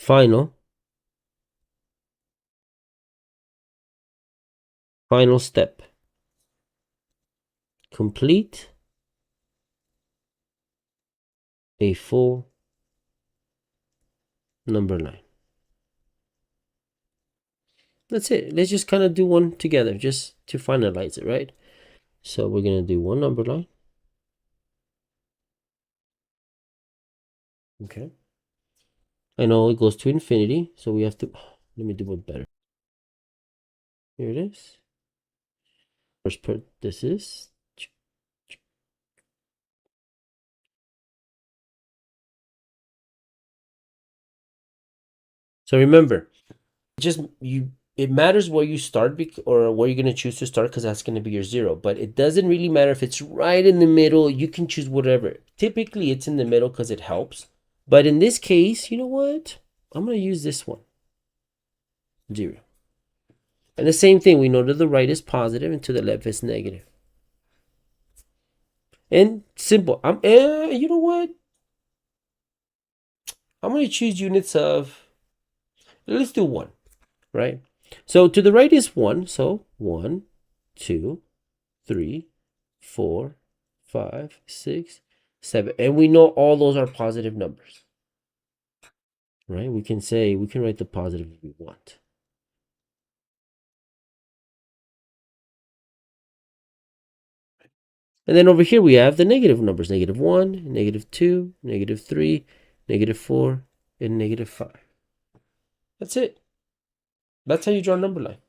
Final step. Complete a full number line. That's it. Let's just kind of do one together just to finalize it, right? So we're going to do one number line. Okay. I know it goes to infinity, so we have to, let me do it better. Here it is. First part, this is. So remember, it matters where you start or where you're going to choose to start because that's going to be your 0. But it doesn't really matter if it's right in the middle. You can choose whatever. Typically, it's in the middle because it helps. But in this case, you know what? I'm going to use this one. 0. And the same thing, we know to the right is positive and to the left is negative. And simple. You know what? I'm going to choose units of, let's do 1, right? So to the right is 1. So 1, 2, 3, 4, 5, 6, 7. And we know all those are positive numbers, right? We can write the positive if we want. And then over here we have the negative numbers, -1, -2, -3, -4, and -5. That's it. That's how you draw a number line.